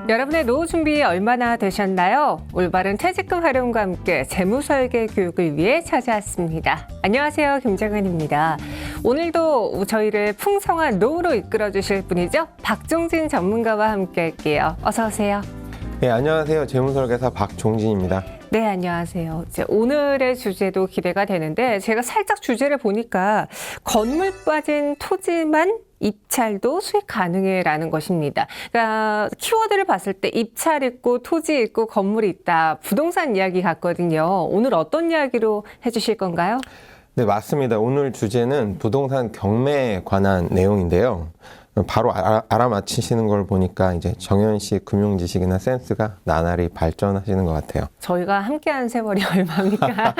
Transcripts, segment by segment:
여러분의 노후 준비 얼마나 되셨나요? 올바른 퇴직금 활용과 함께 재무설계 교육을 위해 찾아왔습니다. 안녕하세요, 김정은입니다. 오늘도 저희를 풍성한 노후로 이끌어 주실 분이죠. 박종진 전문가와 함께 할게요. 어서 오세요. 네, 안녕하세요. 재무설계사 박종진입니다. 네, 안녕하세요. 이제 오늘의 주제도 기대가 되는데 제가 살짝 주제를 보니까 건물 빠진 토지만 입찰도 수익 가능해라는 것입니다. 그러니까 키워드를 봤을 때 입찰 있고 토지 있고 건물이 있다. 부동산 이야기 같거든요. 오늘 어떤 이야기로 해주실 건가요? 네, 맞습니다. 오늘 주제는 부동산 경매에 관한 내용인데요. 바로 알아맞히시는 걸 보니까 이제 정현 씨 금융 지식이나 센스가 나날이 발전하시는 것 같아요. 저희가 함께한 세월이 얼마입니까?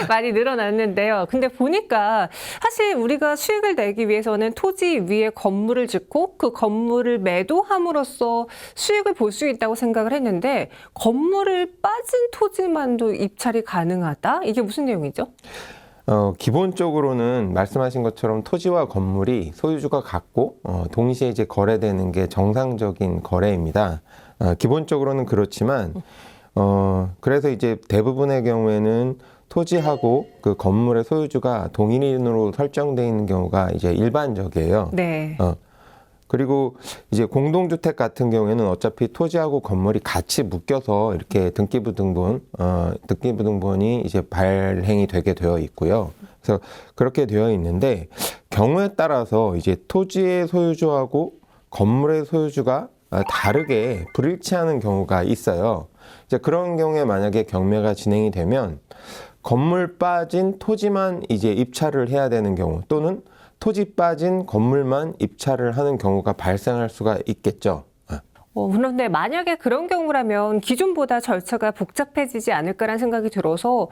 많이 늘어났는데요. 근데 보니까 사실 우리가 수익을 내기 위해서는 토지 위에 건물을 짓고 그 건물을 매도함으로써 수익을 볼 수 있다고 생각을 했는데 건물을 빠진 토지만도 입찰이 가능하다? 이게 무슨 내용이죠? 기본적으로는 말씀하신 것처럼 토지와 건물이 소유주가 같고 동시에 이제 거래되는 게 정상적인 거래입니다. 기본적으로는 그렇지만 그래서 이제 대부분의 경우에는 토지하고 그 건물의 소유주가 동일인으로 설정되어 있는 경우가 이제 일반적이에요. 네. 그리고 이제 공동주택 같은 경우에는 어차피 토지하고 건물이 같이 묶여서 이렇게 등기부등본이 이제 발행이 되게 되어 있고요. 그래서 그렇게 되어 있는데 경우에 따라서 이제 토지의 소유주하고 건물의 소유주가 다르게 불일치하는 경우가 있어요. 이제 그런 경우에 만약에 경매가 진행이 되면 건물 빠진 토지만 이제 입찰을 해야 되는 경우 또는 토지 빠진 건물만 입찰을 하는 경우가 발생할 수가 있겠죠. 그런데 만약에 그런 경우라면 기존보다 절차가 복잡해지지 않을까라는 생각이 들어서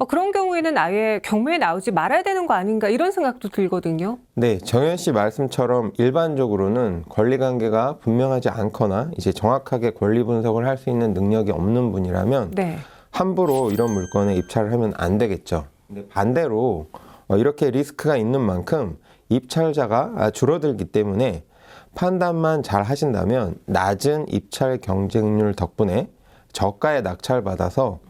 그런 경우에는 아예 경매에 나오지 말아야 되는 거 아닌가 이런 생각도 들거든요. 네, 정현 씨 말씀처럼 일반적으로는 권리관계가 분명하지 않거나 이제 정확하게 권리 분석을 할 수 있는 능력이 없는 분이라면 네. 함부로 이런 물건에 입찰을 하면 안 되겠죠. 근데 반대로 이렇게 리스크가 있는 만큼 입찰자가 줄어들기 때문에 판단만 잘 하신다면 낮은 입찰 경쟁률 덕분에 저가에 낙찰받아서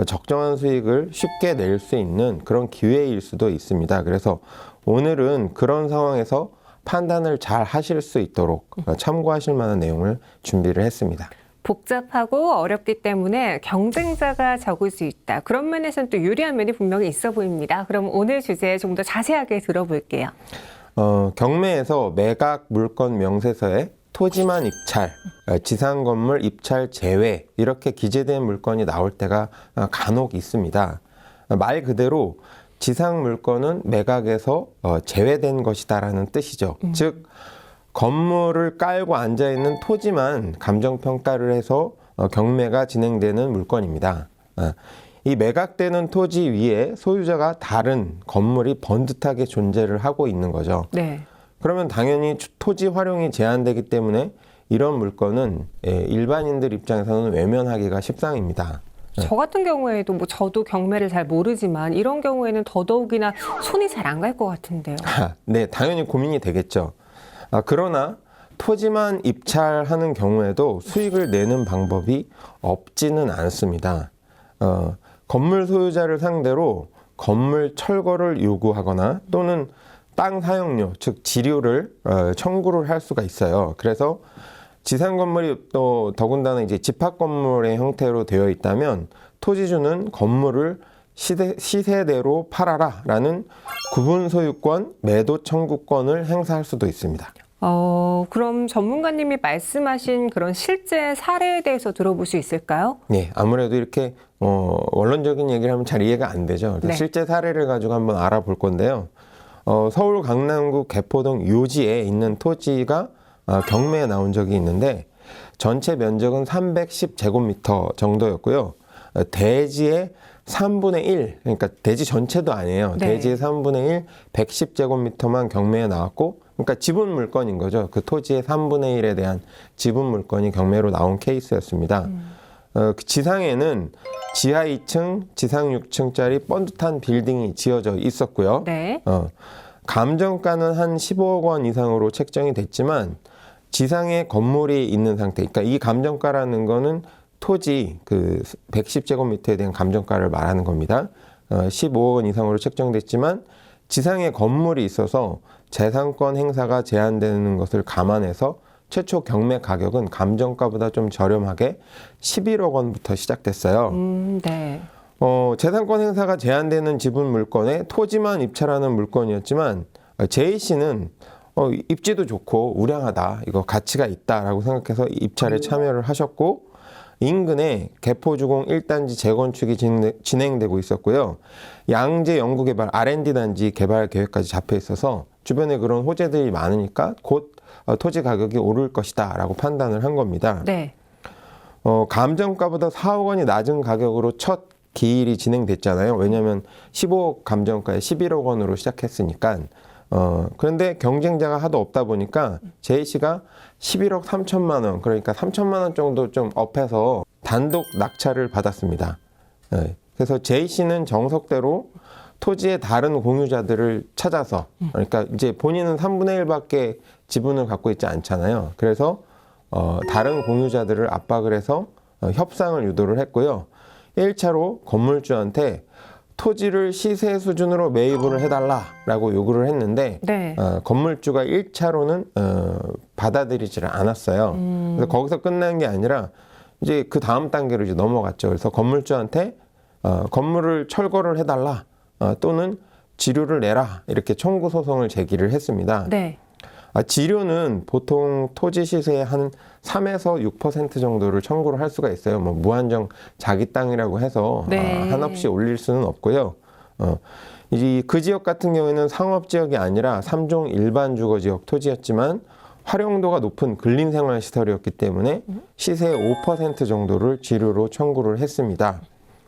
적정한 수익을 쉽게 낼 수 있는 그런 기회일 수도 있습니다. 그래서 오늘은 그런 상황에서 판단을 잘 하실 수 있도록 참고하실 만한 내용을 준비를 했습니다. 복잡하고 어렵기 때문에 경쟁자가 적을 수 있다. 그런 면에서는 또 유리한 면이 분명히 있어 보입니다. 그럼 오늘 주제 좀 더 자세하게 들어볼게요. 경매에서 매각 물건 명세서에 토지만 입찰, 지상 건물 입찰 제외 이렇게 기재된 물건이 나올 때가 간혹 있습니다. 말 그대로 지상 물건은 매각에서 제외된 것이다라는 뜻이죠. 즉 건물을 깔고 앉아있는 토지만 감정평가를 해서 경매가 진행되는 물건입니다. 이 매각되는 토지 위에 소유자가 다른 건물이 번듯하게 존재를 하고 있는 거죠. 네. 그러면 당연히 토지 활용이 제한되기 때문에 이런 물건은 일반인들 입장에서는 외면하기가 십상입니다. 저 같은 경우에도 뭐 저도 경매를 잘 모르지만 이런 경우에는 더더욱이나 손이 잘 안 갈 것 같은데요. 네, 당연히 고민이 되겠죠. 그러나 토지만 입찰하는 경우에도 수익을 내는 방법이 없지는 않습니다. 건물 소유자를 상대로 건물 철거를 요구하거나 또는 땅 사용료, 즉 지료를 청구를 할 수가 있어요. 그래서 지상 건물이 또 더군다나 이제 집합 건물의 형태로 되어 있다면 토지주는 건물을 시세대로 팔아라라는 구분 소유권, 매도 청구권을 행사할 수도 있습니다. 그럼 전문가님이 말씀하신 그런 실제 사례에 대해서 들어볼 수 있을까요? 네, 아무래도 이렇게 원론적인 얘기를 하면 잘 이해가 안 되죠. 그래서 네. 실제 사례를 가지고 한번 알아볼 건데요. 서울 강남구 개포동 요지에 있는 토지가 경매에 나온 적이 있는데 전체 면적은 310제곱미터 정도였고요. 대지의 3분의 1, 그러니까 대지 전체도 아니에요. 네. 대지의 3분의 1, 110제곱미터만 경매에 나왔고, 그러니까 지분 물건인 거죠. 그 토지의 3분의 1에 대한 지분 물건이 경매로 나온 케이스였습니다. 그 지상에는 지하 2층, 지상 6층짜리 번듯한 빌딩이 지어져 있었고요. 네. 감정가는 한 15억 원 이상으로 책정이 됐지만 지상에 건물이 있는 상태. 그러니까 이 감정가라는 거는 토지 그 110제곱미터에 대한 감정가를 말하는 겁니다. 15억 원 이상으로 책정됐지만 지상에 건물이 있어서 재산권 행사가 제한되는 것을 감안해서 최초 경매 가격은 감정가보다 좀 저렴하게 11억 원부터 시작됐어요. 네. 재산권 행사가 제한되는 지분 물건에 토지만 입찰하는 물건이었지만 JC는 입지도 좋고 우량하다, 이거 가치가 있다라고 생각해서 입찰에 참여를 하셨고 인근에 개포주공 1단지 재건축이 진행되고 있었고요. 양재 연구개발 R&D 단지 개발 계획까지 잡혀 있어서 주변에 그런 호재들이 많으니까 곧 토지 가격이 오를 것이다 라고 판단을 한 겁니다. 네. 감정가보다 4억 원이 낮은 가격으로 첫 기일이 진행됐잖아요. 왜냐하면 15억 감정가에 11억 원으로 시작했으니까. 그런데 경쟁자가 하도 없다 보니까 JC가 11억 3천만 원, 그러니까 3천만 원 정도 좀 업해서 단독 낙찰을 받았습니다. 그래서 JC는 정석대로 토지의 다른 공유자들을 찾아서, 그러니까 이제 본인은 3분의 1밖에 지분을 갖고 있지 않잖아요. 그래서 다른 공유자들을 압박을 해서 협상을 유도를 했고요. 1차로 건물주한테 토지를 시세 수준으로 매입을 해달라라고 요구를 했는데 네. 건물주가 1차로는 받아들이지를 않았어요. 그래서 거기서 끝난 게 아니라 이제 그 다음 단계로 이제 넘어갔죠. 그래서 건물주한테 건물을 철거를 해달라 또는 지료를 내라 이렇게 청구 소송을 제기를 했습니다. 네. 지료는 보통 토지 시세의 한 3에서 6% 정도를 청구를 할 수가 있어요. 뭐 무한정 자기 땅이라고 해서 네. 한없이 올릴 수는 없고요. 그 지역 같은 경우에는 상업 지역이 아니라 3종 일반 주거 지역 토지였지만 활용도가 높은 근린생활 시설이었기 때문에 시세의 5% 정도를 지료로 청구를 했습니다.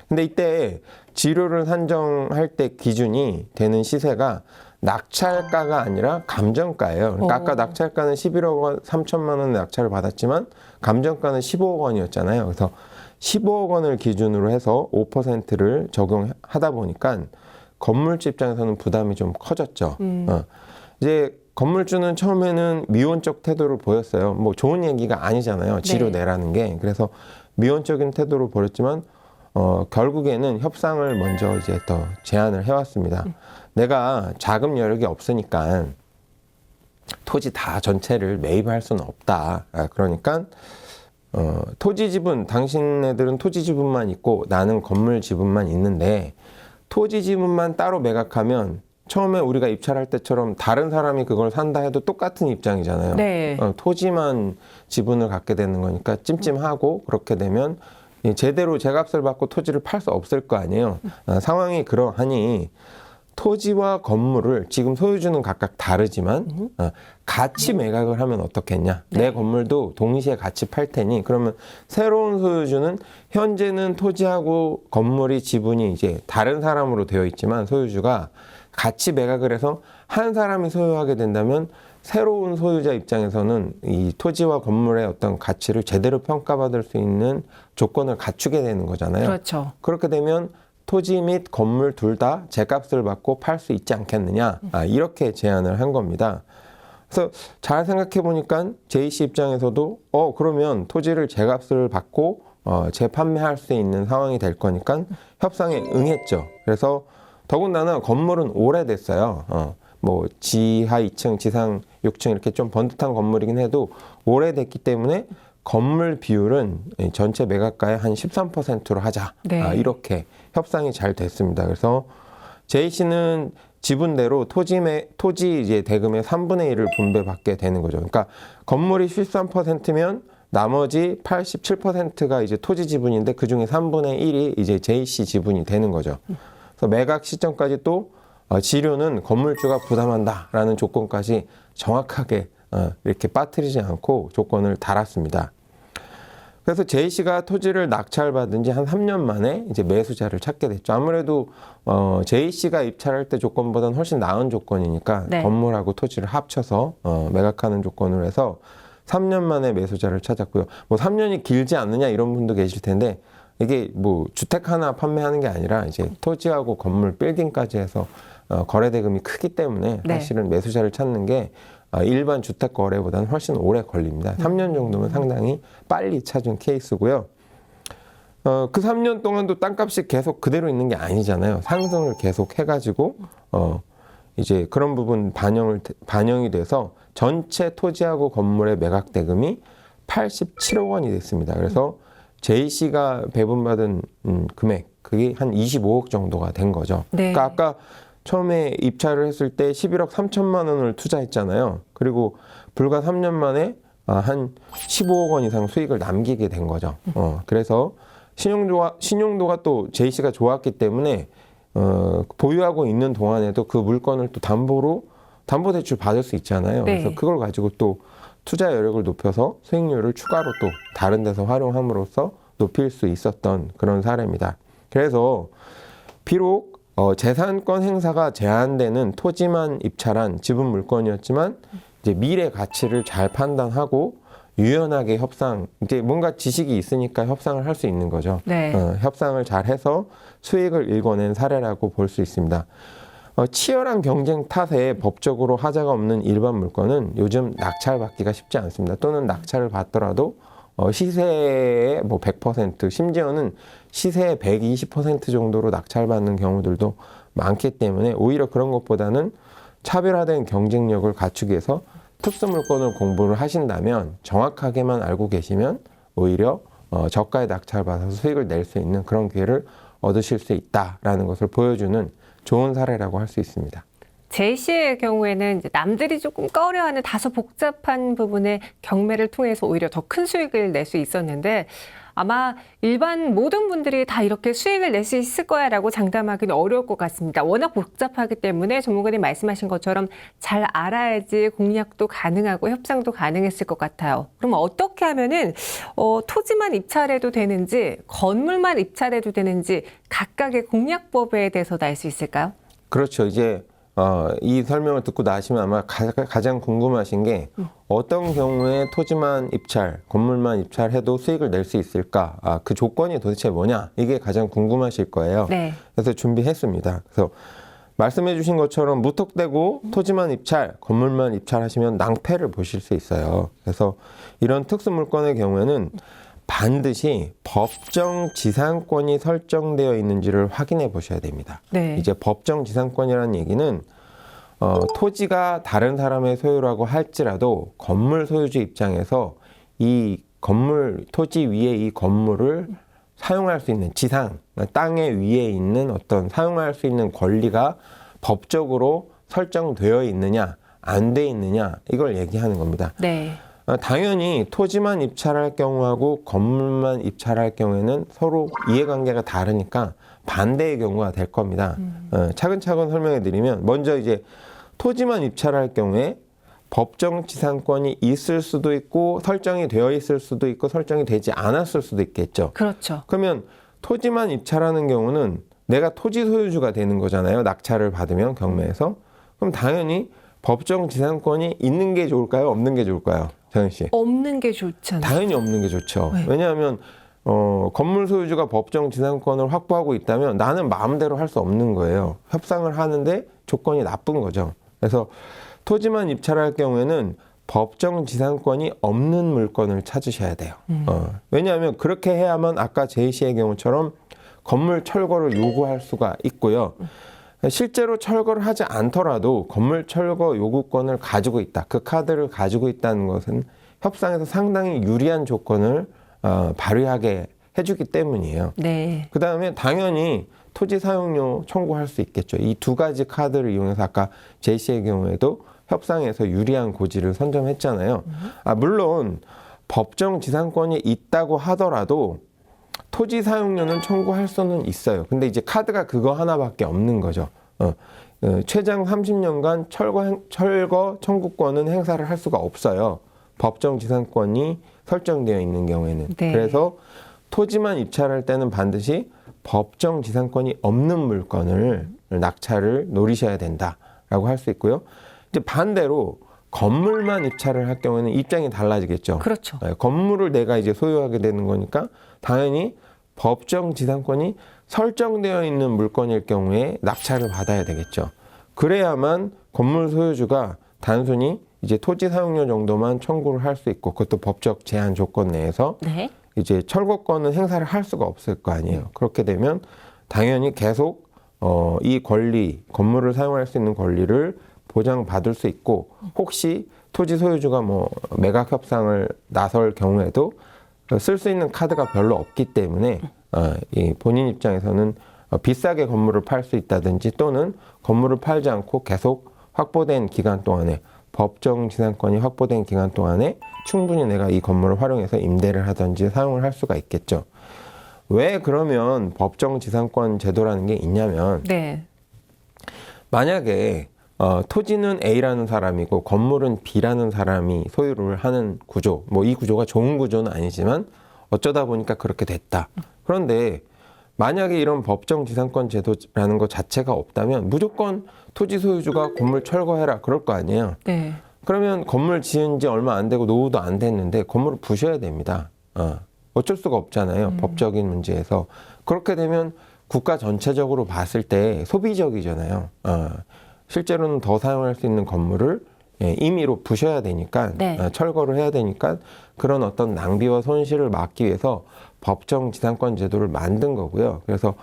근데 이때 지료를 산정할 때 기준이 되는 시세가 낙찰가가 아니라 감정가예요. 그러니까 아까 낙찰가는 11억 원 3천만 원의 낙찰을 받았지만 감정가는 15억 원이었잖아요. 그래서 15억 원을 기준으로 해서 5%를 적용하다 보니까 건물주 입장에서는 부담이 좀 커졌죠. 이제 건물주는 처음에는 미온적 태도를 보였어요. 뭐 좋은 얘기가 아니잖아요. 지료 내라는 게. 그래서 미온적인 태도를 보였지만 결국에는 협상을 먼저 이제 더 제안을 해왔습니다. 내가 자금 여력이 없으니까 토지 다 전체를 매입할 수는 없다. 그러니까 토지 지분, 당신네들은 토지 지분만 있고 나는 건물 지분만 있는데 토지 지분만 따로 매각하면 처음에 우리가 입찰할 때처럼 다른 사람이 그걸 산다 해도 똑같은 입장이잖아요. 네. 토지만 지분을 갖게 되는 거니까 찜찜하고 그렇게 되면 제대로 제값을 받고 토지를 팔 수 없을 거 아니에요. 상황이 그러하니 토지와 건물을 지금 소유주는 각각 다르지만 같이 매각을 하면 어떻겠냐. 내 건물도 동시에 같이 팔 테니 그러면 새로운 소유주는 현재는 토지하고 건물이 지분이 이제 다른 사람으로 되어 있지만 소유주가 같이 매각을 해서 한 사람이 소유하게 된다면 새로운 소유자 입장에서는 이 토지와 건물의 어떤 가치를 제대로 평가받을 수 있는 조건을 갖추게 되는 거잖아요. 그렇죠. 그렇게 되면 토지 및 건물 둘 다 제값을 받고 팔 수 있지 않겠느냐. 이렇게 제안을 한 겁니다. 그래서 잘 생각해 보니까 JC 입장에서도 그러면 토지를 제값을 받고 재판매할 수 있는 상황이 될 거니까 협상에 응했죠. 그래서 더군다나 건물은 오래됐어요. 뭐 지하 2층, 지상 6층 이렇게 좀 번듯한 건물이긴 해도 오래됐기 때문에 건물 비율은 전체 매각가의 한 13%로 하자. 네. 이렇게 협상이 잘 됐습니다. 그래서 JC는 지분대로 토지 이제 대금의 3분의 1을 분배받게 되는 거죠. 그러니까 건물이 13%면 나머지 87%가 이제 토지 지분인데 그 중에 3분의 1이 이제 JC 지분이 되는 거죠. 그래서 매각 시점까지 또 지료는 건물주가 부담한다라는 조건까지 정확하게 이렇게 빠뜨리지 않고 조건을 달았습니다. 그래서 JC가 토지를 낙찰받은 지 한 3년 만에 이제 매수자를 찾게 됐죠. 아무래도 JC가 입찰할 때 조건보다는 훨씬 나은 조건이니까 네. 건물하고 토지를 합쳐서 매각하는 조건으로 해서 3년 만에 매수자를 찾았고요. 뭐 3년이 길지 않느냐 이런 분도 계실 텐데 이게 뭐 주택 하나 판매하는 게 아니라 이제 토지하고 건물 빌딩까지 해서 거래 대금이 크기 때문에 네. 사실은 매수자를 찾는 게 일반 주택 거래보다는 훨씬 오래 걸립니다. 3년 정도면 상당히 빨리 찾은 케이스고요. 그 3년 동안도 땅값이 계속 그대로 있는 게 아니잖아요. 상승을 계속 해가지고 이제 그런 부분 반영이 돼서 전체 토지하고 건물의 매각 대금이 87억 원이 됐습니다. 그래서 J씨가 배분받은 금액 그게 한 25억 정도가 된 거죠. 네. 그러니까 아까 처음에 입찰을 했을 때 11억 3천만 원을 투자했잖아요. 그리고 불과 3년 만에 한 15억 원 이상 수익을 남기게 된 거죠. 그래서 신용도가 또 J씨가 좋았기 때문에 보유하고 있는 동안에도 그 물건을 또 담보대출 받을 수 있잖아요. 네. 그래서 그걸 가지고 또 투자 여력을 높여서 수익률을 추가로 또 다른 데서 활용함으로써 높일 수 있었던 그런 사례입니다. 그래서 비록 재산권 행사가 제한되는 토지만 입찰한 지분 물건이었지만 이제 미래 가치를 잘 판단하고 유연하게 이제 뭔가 지식이 있으니까 협상을 할 수 있는 거죠. 네. 협상을 잘 해서 수익을 일궈낸 사례라고 볼 수 있습니다. 치열한 경쟁 탓에 법적으로 하자가 없는 일반 물건은 요즘 낙찰받기가 쉽지 않습니다. 또는 낙찰을 받더라도 시세의 뭐 100%, 심지어는 시세의 120% 정도로 낙찰받는 경우들도 많기 때문에 오히려 그런 것보다는 차별화된 경쟁력을 갖추기 위해서 특수 물건을 공부를 하신다면 정확하게만 알고 계시면 오히려 저가에 낙찰받아서 수익을 낼 수 있는 그런 기회를 얻으실 수 있다라는 것을 보여주는 좋은 사례라고 할 수 있습니다. J씨의 경우에는 이제 남들이 조금 꺼려하는 다소 복잡한 부분의 경매를 통해서 오히려 더 큰 수익을 낼 수 있었는데 아마 일반 모든 분들이 다 이렇게 수익을 낼 수 있을 거야라고 장담하기는 어려울 것 같습니다. 워낙 복잡하기 때문에 전문가님 말씀하신 것처럼 잘 알아야지 공략도 가능하고 협상도 가능했을 것 같아요. 그럼 어떻게 하면은 토지만 입찰해도 되는지 건물만 입찰해도 되는지 각각의 공략법에 대해서도 알 수 있을까요? 그렇죠. 이제 이 설명을 듣고 나시면 아마 가장 궁금하신 게 어떤 경우에 토지만 입찰, 건물만 입찰해도 수익을 낼 수 있을까? 그 조건이 도대체 뭐냐? 이게 가장 궁금하실 거예요. 네. 그래서 준비했습니다. 그래서 말씀해 주신 것처럼 무턱대고 토지만 입찰, 건물만 입찰하시면 낭패를 보실 수 있어요. 그래서 이런 특수 물건의 경우에는 반드시 법정 지상권이 설정되어 있는지를 확인해 보셔야 됩니다. 네. 이제 법정 지상권이라는 얘기는 토지가 다른 사람의 소유라고 할지라도 건물 소유주 입장에서 이 토지 위에 이 건물을 사용할 수 있는 지상, 땅의 위에 있는 어떤 사용할 수 있는 권리가 법적으로 설정되어 있느냐, 안 돼 있느냐, 이걸 얘기하는 겁니다. 네. 당연히 토지만 입찰할 경우하고 건물만 입찰할 경우에는 서로 이해관계가 다르니까 반대의 경우가 될 겁니다. 차근차근 설명해 드리면 먼저 이제 토지만 입찰할 경우에 법정 지상권이 있을 수도 있고 설정이 되어 있을 수도 있고 설정이 되지 않았을 수도 있겠죠. 그렇죠. 그러면 토지만 입찰하는 경우는 내가 토지 소유주가 되는 거잖아요. 낙찰을 받으면 경매에서. 그럼 당연히 법정 지상권이 있는 게 좋을까요? 없는 게 좋을까요? 정현 씨. 없는 게 좋잖아요. 당연히 없는 게 좋죠. 네. 왜냐하면 건물 소유주가 법정 지상권을 확보하고 있다면 나는 마음대로 할 수 없는 거예요. 협상을 하는데 조건이 나쁜 거죠. 그래서 토지만 입찰할 경우에는 법정 지상권이 없는 물건을 찾으셔야 돼요. 왜냐하면 그렇게 해야만 아까 J씨의 경우처럼 건물 철거를 요구할 수가 있고요. 실제로 철거를 하지 않더라도 건물 철거 요구권을 가지고 있다. 그 카드를 가지고 있다는 것은 협상에서 상당히 유리한 조건을 발휘하게 해주기 때문이에요. 네. 그 다음에 당연히 토지 사용료 청구할 수 있겠죠. 이 두 가지 카드를 이용해서 아까 J씨의 경우에도 협상에서 유리한 고지를 선점했잖아요. 물론 법정 지상권이 있다고 하더라도 토지 사용료는 청구할 수는 있어요. 근데 이제 카드가 그거 하나밖에 없는 거죠. 최장 30년간 철거 청구권은 행사를 할 수가 없어요. 법정 지상권이 설정되어 있는 경우에는. 네. 그래서 토지만 입찰할 때는 반드시 법정 지상권이 없는 물건을 낙찰을 노리셔야 된다라고 할 수 있고요. 이제 반대로 건물만 입찰을 할 경우에는 입장이 달라지겠죠. 그렇죠. 건물을 내가 이제 소유하게 되는 거니까 당연히 법정 지상권이 설정되어 있는 물건일 경우에 낙찰을 받아야 되겠죠. 그래야만 건물 소유주가 단순히 이제 토지 사용료 정도만 청구를 할 수 있고 그것도 법적 제한 조건 내에서 네. 이제 철거권은 행사를 할 수가 없을 거 아니에요. 그렇게 되면 당연히 계속 이 권리, 건물을 사용할 수 있는 권리를 보장받을 수 있고 혹시 토지 소유주가 뭐 매각 협상을 나설 경우에도 쓸 수 있는 카드가 별로 없기 때문에 이 본인 입장에서는 비싸게 건물을 팔 수 있다든지 또는 건물을 팔지 않고 계속 확보된 기간 동안에 법정 지상권이 확보된 기간 동안에 충분히 내가 이 건물을 활용해서 임대를 하든지 사용을 할 수가 있겠죠. 왜 그러면 법정 지상권 제도라는 게 있냐면 네. 만약에 토지는 A라는 사람이고 건물은 B라는 사람이 소유를 하는 구조, 뭐 이 구조가 좋은 구조는 아니지만 어쩌다 보니까 그렇게 됐다. 그런데 만약에 이런 법정 지상권 제도라는 것 자체가 없다면 무조건 토지 소유주가 건물 철거해라 그럴 거 아니에요. 네. 그러면 건물 지은 지 얼마 안 되고 노후도 안 됐는데 건물을 부셔야 됩니다. 어쩔 수가 없잖아요. 법적인 문제에서. 그렇게 되면 국가 전체적으로 봤을 때 소비적이잖아요. 실제로는 더 사용할 수 있는 건물을 임의로 부셔야 되니까 네. 철거를 해야 되니까 그런 어떤 낭비와 손실을 막기 위해서 법정 지상권 제도를 만든 거고요. 그래서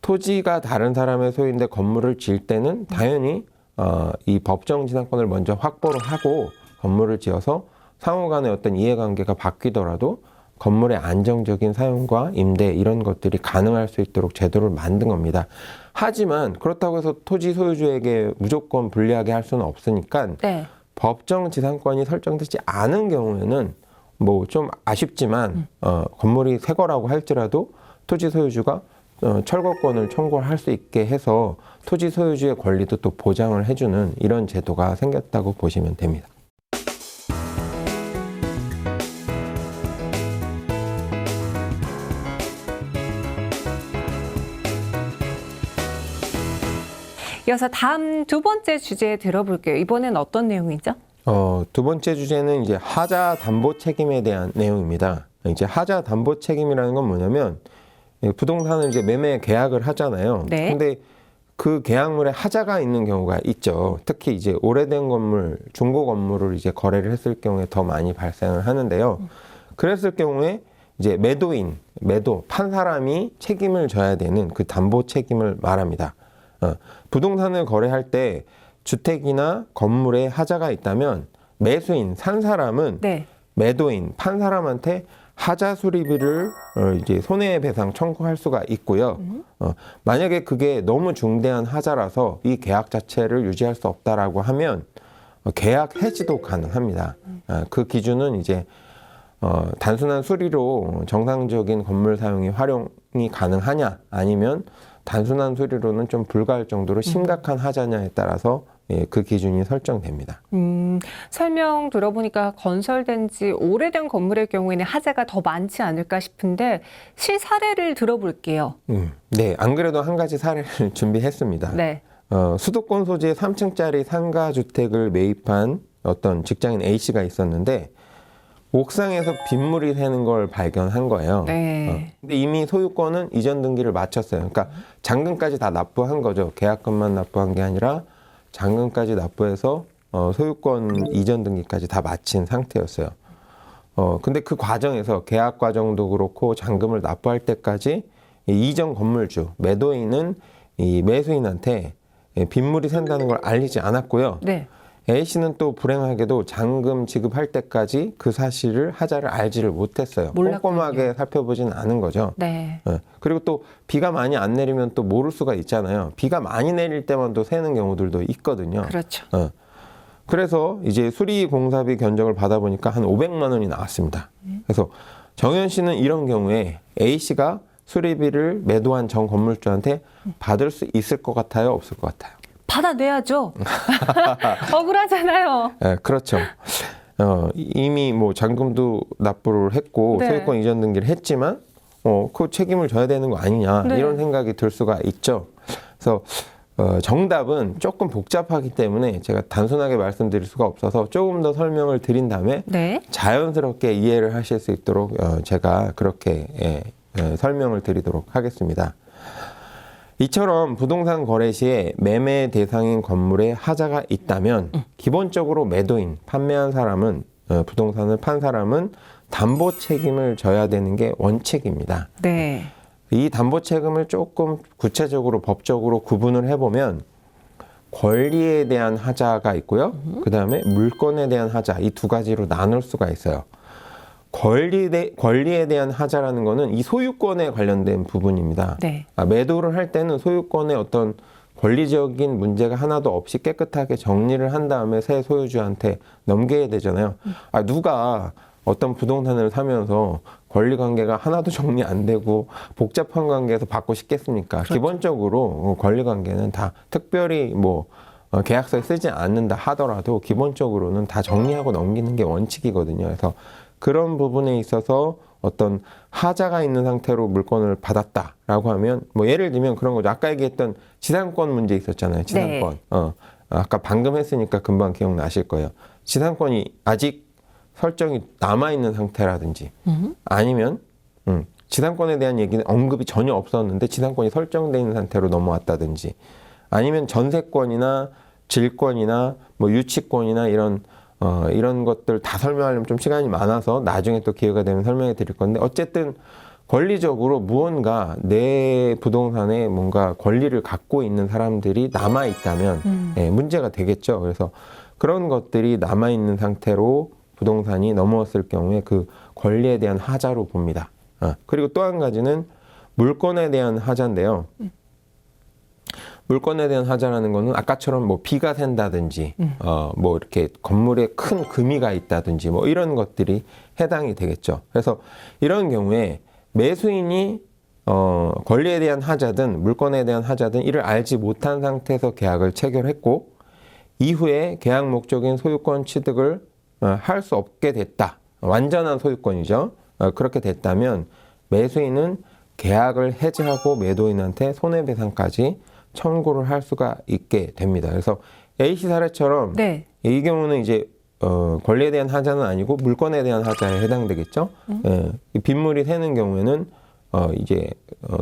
토지가 다른 사람의 소유인데 건물을 지을 때는 당연히 이 법정 지상권을 먼저 확보를 하고 건물을 지어서 상호 간의 어떤 이해관계가 바뀌더라도 건물의 안정적인 사용과 임대 이런 것들이 가능할 수 있도록 제도를 만든 겁니다. 하지만 그렇다고 해서 토지 소유주에게 무조건 불리하게 할 수는 없으니까 네. 법정 지상권이 설정되지 않은 경우에는 뭐 좀 아쉽지만 건물이 새 거라고 할지라도 토지 소유주가 철거권을 청구할 수 있게 해서 토지 소유주의 권리도 또 보장을 해주는 이런 제도가 생겼다고 보시면 됩니다. 이어서 다음 두 번째 주제 들어볼게요. 이번엔 어떤 내용이죠? 두 번째 주제는 이제 하자 담보 책임에 대한 내용입니다. 이제 하자 담보 책임이라는 건 뭐냐면 부동산을 이제 매매 계약을 하잖아요. 네. 근데 그 계약물에 하자가 있는 경우가 있죠. 특히 이제 오래된 건물, 중고 건물을 이제 거래를 했을 경우에 더 많이 발생을 하는데요. 그랬을 경우에 이제 판 사람이 책임을 져야 되는 그 담보 책임을 말합니다. 부동산을 거래할 때 주택이나 건물에 하자가 있다면 매수인, 산 사람은 네. 매도인, 판 사람한테 하자 수리비를 이제 손해배상 청구할 수가 있고요. 만약에 그게 너무 중대한 하자라서 이 계약 자체를 유지할 수 없다라고 하면 계약 해지도 가능합니다. 그 기준은 이제 단순한 수리로 정상적인 건물 사용이 활용이 가능하냐 아니면 단순한 수리로는 좀 불가할 정도로 심각한 하자냐에 따라서 그 기준이 설정됩니다. 설명 들어보니까 건설된 지 오래된 건물의 경우에는 하자가 더 많지 않을까 싶은데 실사례를 들어볼게요. 네, 안 그래도 한 가지 사례를 준비했습니다. 네. 수도권 소재 3층짜리 상가주택을 매입한 어떤 직장인 A씨가 있었는데 옥상에서 빗물이 새는 걸 발견한 거예요. 네. 근데 이미 소유권은 이전 등기를 마쳤어요. 그러니까 잔금까지 다 납부한 거죠. 계약금만 납부한 게 아니라 잔금까지 납부해서 소유권 이전 등기까지 다 마친 상태였어요. 근데 그 과정에서 계약 과정도 그렇고 잔금을 납부할 때까지 이 이전 건물주, 매도인은 이 매수인한테 빗물이 샌다는 걸 알리지 않았고요. 네. A씨는 또 불행하게도 잔금 지급할 때까지 그 사실을 하자를 알지를 못했어요. 몰랐군요. 꼼꼼하게 살펴보진 않은 거죠. 네. 그리고 또 비가 많이 안 내리면 또 모를 수가 있잖아요. 비가 많이 내릴 때만 또 새는 경우들도 있거든요. 그렇죠. 그래서 이제 수리공사비 견적을 받아보니까 한 500만 원이 나왔습니다. 그래서 정현 씨는 이런 경우에 A씨가 수리비를 매도한 전 건물주한테 받을 수 있을 것 같아요? 없을 것 같아요? 받아내야죠. 억울하잖아요. 네, 그렇죠. 이미 뭐 잔금도 납부를 했고 네. 소유권 이전 등기를 했지만 그 책임을 져야 되는 거 아니냐 네. 이런 생각이 들 수가 있죠. 그래서 정답은 조금 복잡하기 때문에 제가 단순하게 말씀드릴 수가 없어서 조금 더 설명을 드린 다음에 네. 자연스럽게 이해를 하실 수 있도록 제가 그렇게 설명을 드리도록 하겠습니다. 이처럼 부동산 거래 시에 매매 대상인 건물에 하자가 있다면 기본적으로 매도인, 판매한 사람은 부동산을 판 사람은 담보 책임을 져야 되는 게 원칙입니다. 네. 이 담보 책임을 조금 구체적으로 법적으로 구분을 해보면 권리에 대한 하자가 있고요. 그 다음에 물건에 대한 하자, 이 두 가지로 나눌 수가 있어요. 권리에 대한 하자라는 거는 이 소유권에 관련된 부분입니다. 네. 매도를 할 때는 소유권의 어떤 권리적인 문제가 하나도 없이 깨끗하게 정리를 한 다음에 새 소유주한테 넘겨야 되잖아요. 누가 어떤 부동산을 사면서 권리 관계가 하나도 정리 안 되고 복잡한 관계에서 받고 싶겠습니까? 그렇죠. 기본적으로 권리 관계는 다 특별히 계약서에 쓰지 않는다 하더라도 기본적으로는 다 정리하고 넘기는 게 원칙이거든요. 그래서 그런 부분에 있어서 어떤 하자가 있는 상태로 물건을 받았다라고 하면 예를 들면 그런 거죠. 아까 얘기했던 지상권 문제 있었잖아요. 지상권. 네. 아까 방금 했으니까 금방 기억나실 거예요. 지상권이 아직 설정이 남아있는 상태라든지 아니면 지상권에 대한 얘기는 언급이 전혀 없었는데 지상권이 설정되어 있는 상태로 넘어왔다든지 아니면 전세권이나 질권이나 유치권이나 이런 것들 다 설명하려면 좀 시간이 많아서 나중에 또 기회가 되면 설명해 드릴 건데 어쨌든 권리적으로 무언가 내 부동산에 뭔가 권리를 갖고 있는 사람들이 남아 있다면 문제가 되겠죠. 그래서 그런 것들이 남아 있는 상태로 부동산이 넘어왔을 경우에 그 권리에 대한 하자로 봅니다. 그리고 또 한 가지는 물건에 대한 하자인데요. 물건에 대한 하자라는 거는 아까처럼 비가 샌다든지 이렇게 건물에 큰 금이가 있다든지 이런 것들이 해당이 되겠죠. 그래서 이런 경우에 매수인이 권리에 대한 하자든 물건에 대한 하자든 이를 알지 못한 상태에서 계약을 체결했고 이후에 계약 목적인 소유권 취득을 할 수 없게 됐다. 완전한 소유권이죠. 그렇게 됐다면 매수인은 계약을 해지하고 매도인한테 손해배상까지 청구를 할 수가 있게 됩니다. 그래서 A씨 사례처럼 네. 이 경우는 이제 권리에 대한 하자는 아니고 물건에 대한 하자에 해당되겠죠. 빗물이 새는 경우에는 이제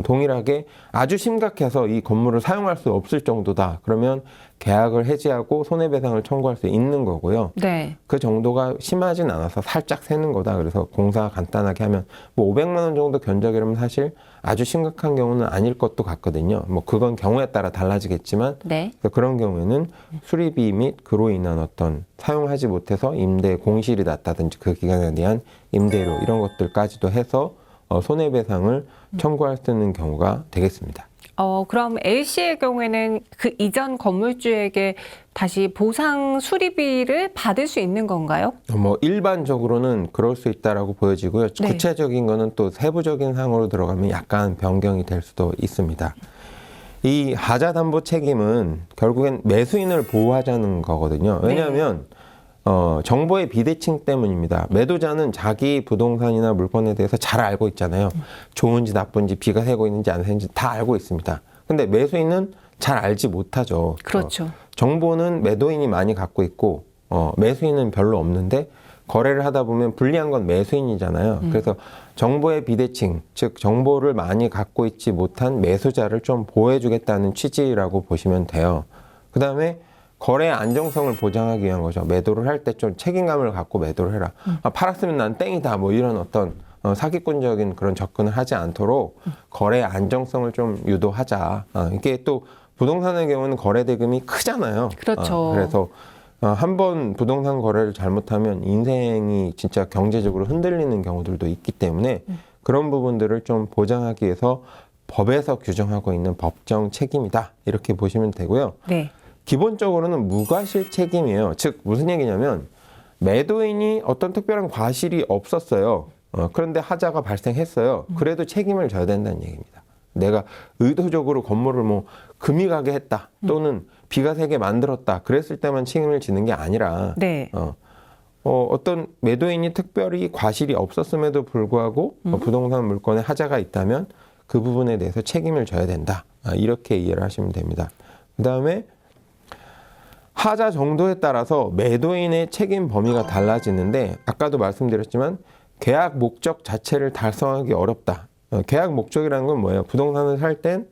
동일하게 아주 심각해서 이 건물을 사용할 수 없을 정도다. 그러면 계약을 해지하고 손해배상을 청구할 수 있는 거고요. 네. 그 정도가 심하진 않아서 살짝 새는 거다. 그래서 공사 간단하게 하면 500만 원 정도 견적이라면 사실 아주 심각한 경우는 아닐 것도 같거든요. 그건 경우에 따라 달라지겠지만 네. 그런 경우에는 수리비 및 그로 인한 어떤 사용하지 못해서 임대 공실이 났다든지 그 기간에 대한 임대료 이런 것들까지도 해서 손해배상을 청구할 수 있는 경우가 되겠습니다. 그럼 A씨의 경우에는 그 이전 건물주에게 다시 보상 수리비를 받을 수 있는 건가요? 일반적으로는 그럴 수 있다라고 보여지고요. 네. 구체적인 거는 또 세부적인 사항으로 들어가면 약간 변경이 될 수도 있습니다. 이 하자 담보 책임은 결국엔 매수인을 보호하자는 거거든요. 왜냐하면 정보의 비대칭 때문입니다. 매도자는 자기 부동산이나 물건에 대해서 잘 알고 있잖아요. 좋은지 나쁜지 비가 새고 있는지 안 새는지 다 알고 있습니다. 근데 매수인은 잘 알지 못하죠. 그렇죠. 정보는 매도인이 많이 갖고 있고 매수인은 별로 없는데 거래를 하다 보면 불리한 건 매수인이잖아요. 그래서 정보의 비대칭, 즉 정보를 많이 갖고 있지 못한 매수자를 좀 보호해주겠다는 취지라고 보시면 돼요. 그 다음에 거래의 안정성을 보장하기 위한 거죠. 매도를 할 때 좀 책임감을 갖고 매도를 해라. 팔았으면 난 땡이다. 이런 어떤 사기꾼적인 그런 접근을 하지 않도록 거래의 안정성을 좀 유도하자. 이게 또 부동산의 경우는 거래 대금이 크잖아요. 그렇죠. 그래서 한번 부동산 거래를 잘못하면 인생이 진짜 경제적으로 흔들리는 경우들도 있기 때문에 그런 부분들을 좀 보장하기 위해서 법에서 규정하고 있는 법정 책임이다. 이렇게 보시면 되고요. 네. 기본적으로는 무과실 책임이에요. 즉 무슨 얘기냐면 매도인이 어떤 특별한 과실이 없었어요. 그런데 하자가 발생했어요. 그래도 책임을 져야 된다는 얘기입니다. 내가 의도적으로 건물을 금이 가게 했다 또는 비가 새게 만들었다 그랬을 때만 책임을 지는 게 아니라 네. 어떤 매도인이 특별히 과실이 없었음에도 불구하고 부동산 물건에 하자가 있다면 그 부분에 대해서 책임을 져야 된다. 이렇게 이해를 하시면 됩니다. 그 다음에 하자 정도에 따라서 매도인의 책임 범위가 달라지는데 아까도 말씀드렸지만 계약 목적 자체를 달성하기 어렵다. 계약 목적이라는 건 뭐예요? 부동산을 살 땐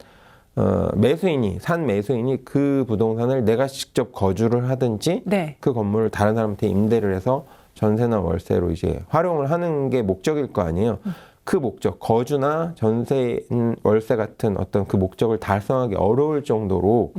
산 매수인이 그 부동산을 내가 직접 거주를 하든지 네. 그 건물을 다른 사람한테 임대를 해서 전세나 월세로 이제 활용을 하는 게 목적일 거 아니에요. 그 목적, 거주나 전세, 월세 같은 어떤 그 목적을 달성하기 어려울 정도로,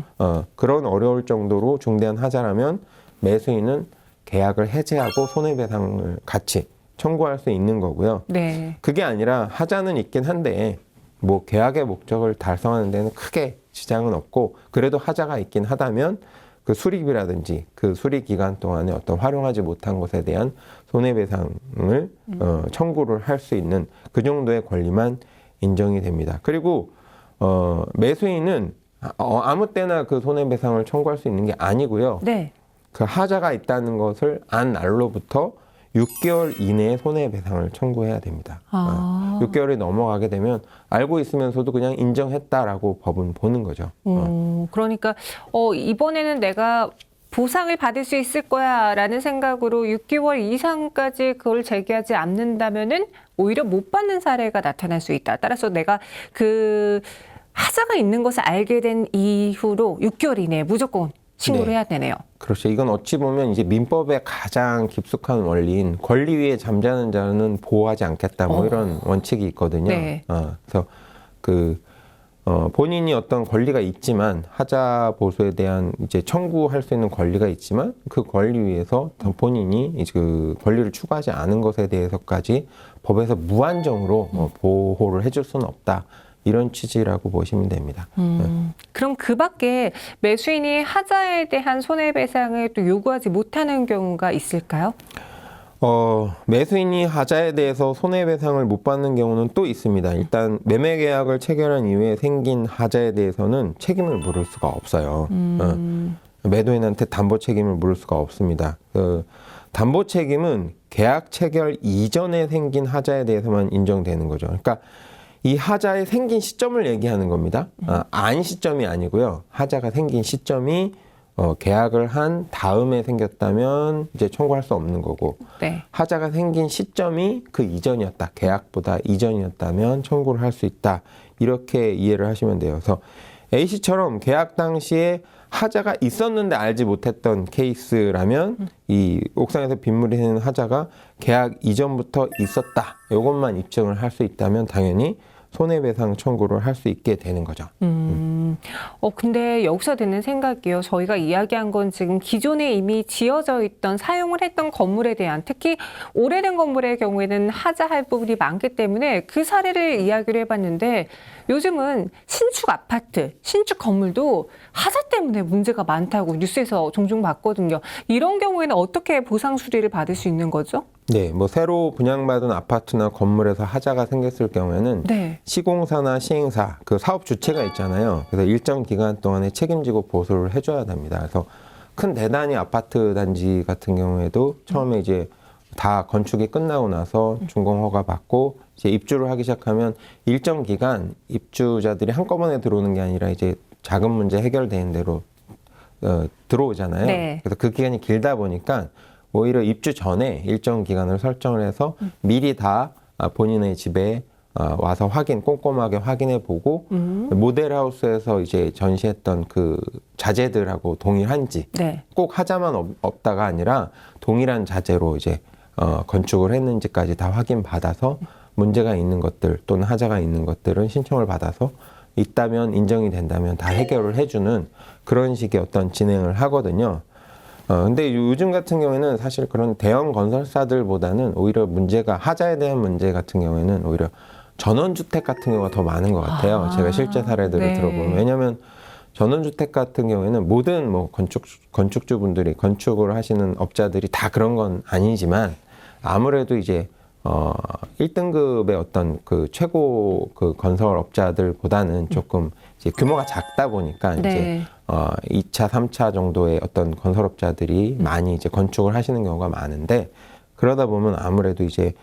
그런 어려울 정도로 중대한 하자라면 매수인은 계약을 해지하고 손해배상을 같이 청구할 수 있는 거고요. 네. 그게 아니라 하자는 있긴 한데, 뭐 계약의 목적을 달성하는 데는 크게 지장은 없고, 그래도 하자가 있긴 하다면 그 수리비라든지 그 수리 기간 동안에 어떤 활용하지 못한 것에 대한 손해배상을 청구를 할 수 있는 그 정도의 권리만 인정이 됩니다. 그리고 매수인은 아무 때나 그 손해배상을 청구할 수 있는 게 아니고요. 네. 그 하자가 있다는 것을 안 날로부터 6개월 이내에 손해배상을 청구해야 됩니다. 6개월이 넘어가게 되면 알고 있으면서도 그냥 인정했다라고 법은 보는 거죠. 그러니까 이번에는 내가 보상을 받을 수 있을 거야라는 생각으로 6개월 이상까지 그걸 제기하지 않는다면은 오히려 못 받는 사례가 나타날 수 있다. 따라서 내가 그 하자가 있는 것을 알게 된 이후로 6개월 이내에 무조건 신고를 네. 해야 되네요. 그렇죠. 이건 어찌 보면 이제 민법의 가장 깊숙한 원리인 권리 위에 잠자는 자는 보호하지 않겠다. 뭐 이런 원칙이 있거든요. 네. 그래서 본인이 어떤 권리가 있지만 하자 보수에 대한 이제 청구할 수 있는 권리가 있지만 그 권리 위에서 본인이 이제 그 권리를 추구하지 않은 것에 대해서까지 법에서 무한정으로 보호를 해줄 수는 없다. 이런 취지라고 보시면 됩니다. 그럼 그 밖에 매수인이 하자에 대한 손해배상을 또 요구하지 못하는 경우가 있을까요? 매수인이 하자에 대해서 손해배상을 못 받는 경우는 또 있습니다. 일단 매매 계약을 체결한 이후에 생긴 하자에 대해서는 책임을 물을 수가 없어요. 매도인한테 담보 책임을 물을 수가 없습니다. 담보 책임은 계약 체결 이전에 생긴 하자에 대해서만 인정되는 거죠. 그러니까 이 하자의 생긴 시점을 얘기하는 겁니다. 안 시점이 아니고요. 하자가 생긴 시점이 계약을 한 다음에 생겼다면 이제 청구할 수 없는 거고, 네. 하자가 생긴 시점이 그 이전이었다. 계약보다 이전이었다면 청구를 할 수 있다. 이렇게 이해를 하시면 돼요. 그래서 A씨처럼 계약 당시에 하자가 있었는데 알지 못했던 케이스라면 이 옥상에서 빗물이 새는 하자가 계약 이전부터 있었다. 이것만 입증을 할 수 있다면 당연히 손해배상 청구를 할 수 있게 되는 거죠. 근데 여기서 드는 생각이요. 저희가 이야기한 건 지금 기존에 이미 지어져 있던 사용을 했던 건물에 대한, 특히 오래된 건물의 경우에는 하자할 부분이 많기 때문에 그 사례를 이야기를 해봤는데, 요즘은 신축 아파트, 신축 건물도 하자 때문에 문제가 많다고 뉴스에서 종종 봤거든요. 이런 경우에는 어떻게 보상 수리를 받을 수 있는 거죠? 네, 뭐 새로 분양받은 아파트나 건물에서 하자가 생겼을 경우에는 네. 시공사나 시행사, 그 사업 주체가 있잖아요. 그래서 일정 기간 동안에 책임지고 보수를 해줘야 됩니다. 그래서 큰 대단위 아파트 단지 같은 경우에도 처음에 이제 다 건축이 끝나고 나서 준공 허가 받고 이제 입주를 하기 시작하면 일정 기간 입주자들이 한꺼번에 들어오는 게 아니라 이제 자금 문제 해결되는 대로 들어오잖아요. 네. 그래서 그 기간이 길다 보니까 오히려 입주 전에 일정 기간을 설정을 해서 미리 다 본인의 집에 와서 꼼꼼하게 확인해 보고 모델하우스에서 이제 전시했던 그 자재들하고 동일한지 네. 꼭 하자만 없다가 아니라 동일한 자재로 이제 건축을 했는지까지 다 확인받아서 문제가 있는 것들 또는 하자가 있는 것들은 신청을 받아서 있다면 인정이 된다면 다 해결을 해주는 그런 식의 어떤 진행을 하거든요. 근데 요즘 같은 경우에는 사실 그런 대형 건설사들보다는 오히려 문제가 하자에 대한 문제 같은 경우에는 오히려 전원주택 같은 경우가 더 많은 것 같아요. 제가 실제 사례들을 네. 들어보면. 왜냐하면 전원주택 같은 경우에는 모든 뭐 건축주분들이 건축을 하시는 업자들이 다 그런 건 아니지만 아무래도 이제 1등급의 어떤 그 최고 그 건설업자들보다는 조금 이제 규모가 작다 보니까 네. 이제 2차, 3차 정도의 어떤 건설업자들이 많이 이제 건축을 하시는 경우가 많은데 그러다 보면 아무래도 이제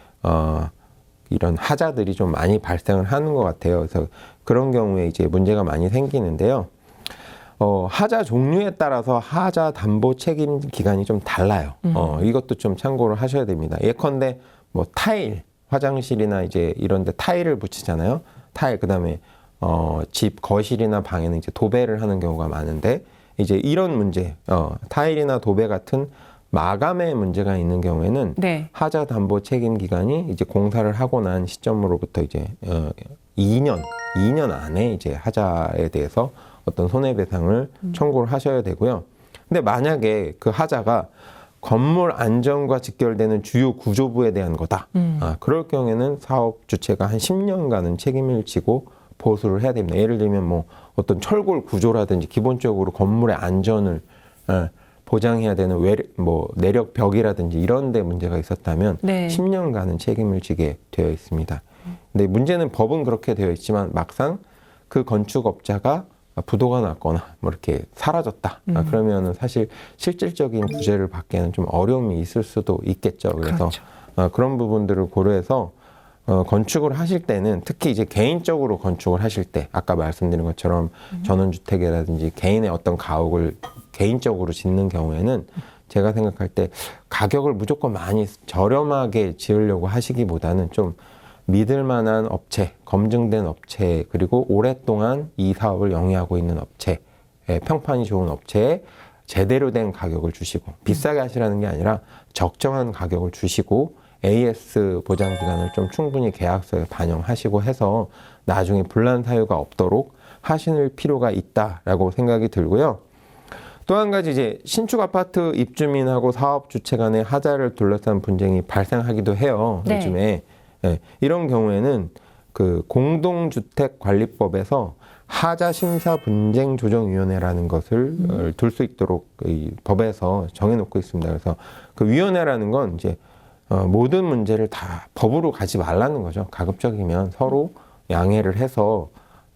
이런 하자들이 좀 많이 발생을 하는 것 같아요. 그래서 그런 경우에 이제 문제가 많이 생기는데요. 하자 종류에 따라서 하자 담보 책임 기간이 좀 달라요. 이것도 좀 참고를 하셔야 됩니다. 예컨대 뭐 타일, 화장실이나 이제 이런 데 타일을 붙이잖아요. 타일, 그 다음에 집 거실이나 방에는 이제 도배를 하는 경우가 많은데 이제 이런 문제, 타일이나 도배 같은 마감에 문제가 있는 경우에는 네. 하자 담보 책임 기간이 이제 공사를 하고 난 시점으로부터 이제 2년 안에 이제 하자에 대해서 어떤 손해배상을 청구를 하셔야 되고요. 근데 만약에 그 하자가 건물 안전과 직결되는 주요 구조부에 대한 거다. 그럴 경우에는 사업 주체가 한 10년간은 책임을 지고 보수를 해야 됩니다. 예를 들면 뭐 어떤 철골 구조라든지 기본적으로 건물의 안전을 보장해야 되는 내력 벽이라든지 이런 데 문제가 있었다면 네. 10년간은 책임을 지게 되어 있습니다. 근데 문제는 법은 그렇게 되어 있지만 막상 그 건축업자가 부도가 났거나 뭐 이렇게 사라졌다. 그러면은 사실 실질적인 구제를 받기에는 좀 어려움이 있을 수도 있겠죠. 그래서 그렇죠. 그런 부분들을 고려해서 건축을 하실 때는 특히 이제 개인적으로 건축을 하실 때 아까 말씀드린 것처럼 전원주택이라든지 개인의 어떤 가옥을 개인적으로 짓는 경우에는 제가 생각할 때 가격을 무조건 많이 저렴하게 지으려고 하시기보다는 좀 믿을 만한 업체, 검증된 업체, 그리고 오랫동안 이 사업을 영위하고 있는 업체, 평판이 좋은 업체에 제대로 된 가격을 주시고 비싸게 하시라는 게 아니라 적정한 가격을 주시고 AS 보장 기간을 좀 충분히 계약서에 반영하시고 해서 나중에 분란 사유가 없도록 하실 필요가 있다라고 생각이 들고요. 또 한 가지 이제 신축 아파트 입주민하고 사업 주체 간의 하자를 둘러싼 분쟁이 발생하기도 해요. 네. 요즘에. 이런 경우에는 그 공동주택관리법에서 하자심사분쟁조정위원회라는 것을 둘 수 있도록 이 법에서 정해놓고 있습니다. 그래서 그 위원회라는 건 이제 모든 문제를 다 법으로 가지 말라는 거죠. 가급적이면 서로 양해를 해서